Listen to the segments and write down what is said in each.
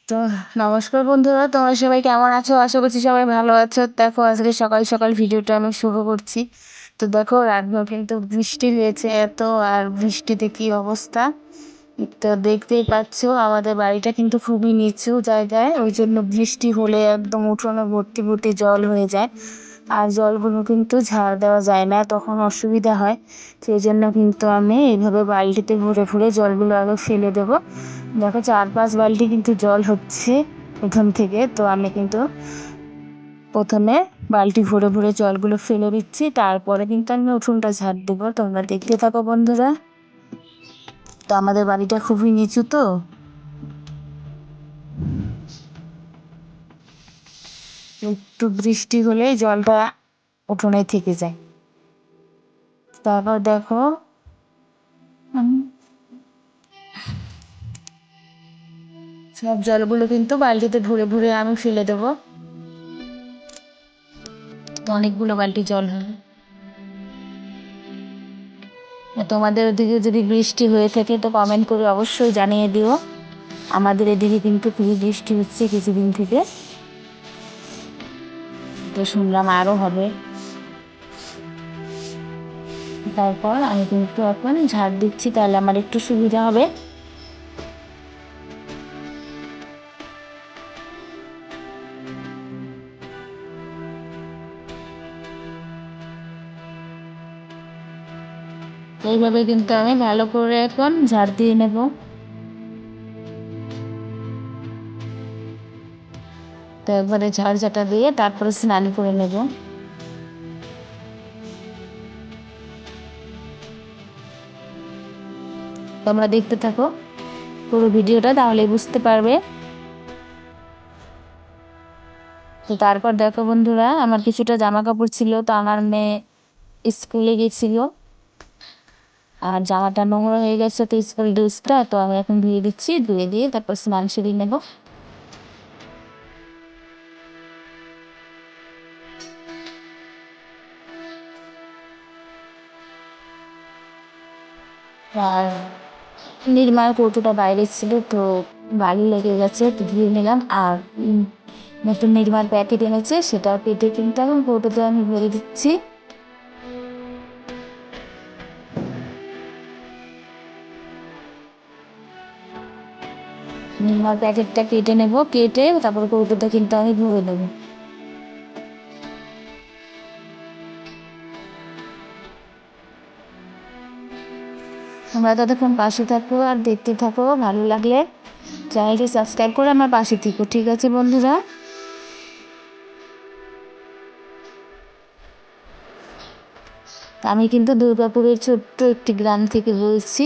তো নমস্কার বন্ধুরা, তোমরা সবাই কেমন আছো? আশা করছি সবাই ভালো আছো। দেখো আজকে সকাল সকাল ভিডিওটা আমি শুরু করছি। তো দেখো রাতভর কিন্তু বৃষ্টি হয়েছে এত, আর বৃষ্টিতে কি অবস্থা তো দেখতেই পাচ্ছো। আমাদের বাড়িটা কিন্তু খুবই নিচু জায়গায়, ওই জন্য বৃষ্টি হলে একদম উঠোনে ভর্তি ভর্তি জল হয়ে যায়। আর জলগুলো কিন্তু ঝাড় দেওয়া যায় না, তখন অসুবিধা হয়। সেই জন্য কিন্তু আমি এইভাবে বালতিতে ভরে ভরে জলগুলো আগে ফেলে দেবো। দেখো 4-5 বালতি কিন্তু জল হচ্ছে এখান থেকে। তো আমি কিন্তু প্রথমে বালতি ভরে ভরে জলগুলো ফেলে দিচ্ছি, তারপরে কিন্তু আমি উঠোনটা ঝাড় দেবো। তোমরা দেখতে থাকো বন্ধুরা। তো আমাদের বাড়িটা খুবই নিচু, তো একটু বৃষ্টি হলে জলটা উঠোনে থেকে যায়। তারপর দেখো সব জলগুলো কিন্তু বালতিতে ভরে ভরে আমি ফেলে দেবো। অনেকগুলো বালতি জল হবে। তোমাদের ওদিকে যদি বৃষ্টি হয়ে থাকে তো কমেন্ট করে অবশ্যই জানিয়ে দিও। আমাদের এদিকে কিন্তু খুবই বৃষ্টি হচ্ছে কিছুদিন থেকে, তো শুনলাম আরও হবে। তারপর আমি কিন্তু এখন ঝাড় দিচ্ছি, তাহলে আমার একটু সুবিধা হবে। এইভাবে কিন্তু আমি ভালো করে এখন ঝাড় দিয়ে নেব। তো একবারে ঝাড় ঝাঁটা দিয়ে তারপরে স্নান করে নেব। তোমরা দেখতে থাকো পুরো ভিডিওটা, তাহলে বুঝতে পারবে। তো তারপর দেখো বন্ধুরা, আমার কিছুটা জামা কাপড় ছিল, তো আমার মেয়ে স্কুলে গেছিল আর জামাটা নোংরা হয়ে গেছে, তো স্কুল ড্রেসটা তো আমি এখন ধুয়ে দিচ্ছি। ধুয়ে দিয়ে তারপর স্নান সেরে নেব। আর নির্মার কৌটোটা বাইরে ছিল, তো বালি লেগে গেছে, তো ধুয়ে নিলাম। আর নতুন নির্মার প্যাকেট এনেছে, সেটাও কেটে কিন্তু এখন কৌটোতে আমি ভরে দিচ্ছি। নির্মার প্যাকেটটা কেটে নেব, কেটে তারপর কৌটোটা কিন্তু আমি ভরে নেবো। তোমরা ততক্ষণ পাশে থাকো আর দেখতে থাকো। ভালো লাগলে চ্যানেলটি সাবস্ক্রাইব করে আমার পাশে থেকো, ঠিক আছে বন্ধুরা? আমি কিন্তু দুর্গাপুরের ছোট্ট একটি গ্রাম থেকে বলছি।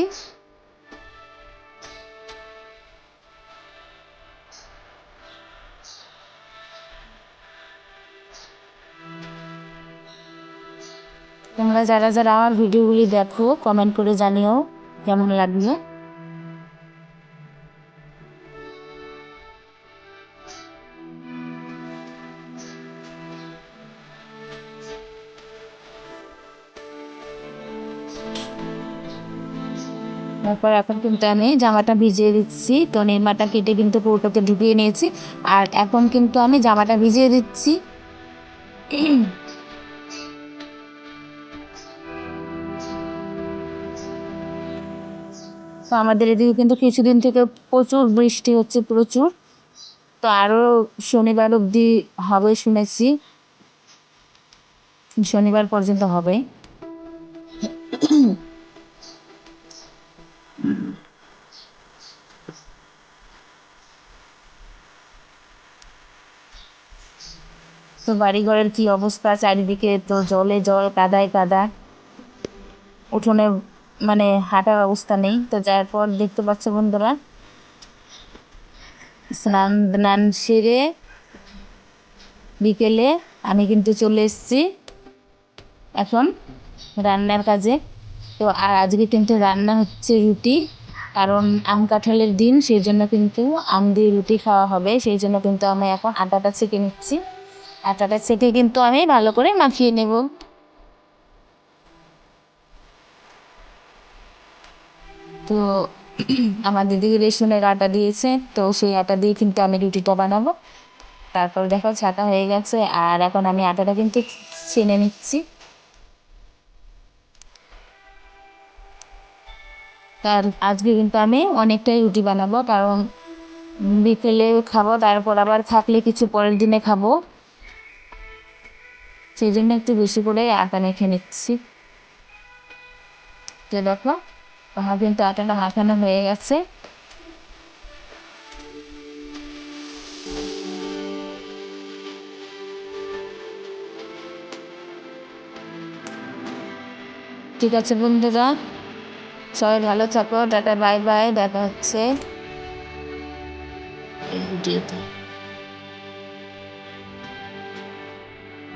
তোমরা যারা যারা আমার ভিডিওগুলি দেখো কমেন্ট করে জানিও কেমন লাগলো। তারপর এখন কিন্তু আমি জামাটা ভিজিয়ে দিচ্ছি। তো নির্মাটা কেটে কিন্তু পুরোটাকে ঢুকিয়ে নিয়েছি, আর এখন কিন্তু আমি জামাটা ভিজিয়ে দিচ্ছি। তো আমাদের এদিকে কিন্তু কিছুদিন থেকে প্রচুর বৃষ্টি হচ্ছে, প্রচুর। তো আরও শনিবার অবধি হবে শুনেছি, শনিবার পর্যন্ত হবে। তো বাড়িঘরের কি অবস্থা চারিদিকে, তো জলে জল, কাদায় কাদা, উঠোনে মানে হাঁটার অবস্থা নেই। তো যার পর দেখতে পাচ্ছ বন্ধুরা, স্নান দান সেরে বিকেলে আমি কিন্তু চলে এসেছি এখন রান্নার কাজে। তো আর আজকে কিন্তু রান্না হচ্ছে রুটি, কারণ আম কাঁঠালের দিন, সেই জন্য কিন্তু আম দিয়ে রুটি খাওয়া হবে। সেই জন্য কিন্তু আমি এখন আটাটা ছেঁকে নিচ্ছি। আটাটা ছেঁকে কিন্তু আমি ভালো করে মাখিয়ে নেব। তো আমার দিদি রেশনের আটা দিয়েছে, তো সেই আটা দিয়ে কিন্তু আমি রুটিটা বানাবো। তারপর দেখো ছাকা হয়ে গেছে, আর এখন আমি আটাটা কিন্তু ছেনে নিচ্ছি। আর আজকে কিন্তু আমি অনেকটাই রুটি বানাবো, কারণ বিকেলে খাবো, তারপর আবার থাকলে কিছু পরের দিনে খাবো, সেই জন্য একটু বেশি করে আটা মেখে নিচ্ছি। যে দেখো আমার কিন্তু আটাটা মাখানো হয়ে গেছে। ঠিক আছে বন্ধুরা, সবাই ভালো থাকো, টাটা বাই বাই, দেখা হচ্ছে এই ভিডিওতে।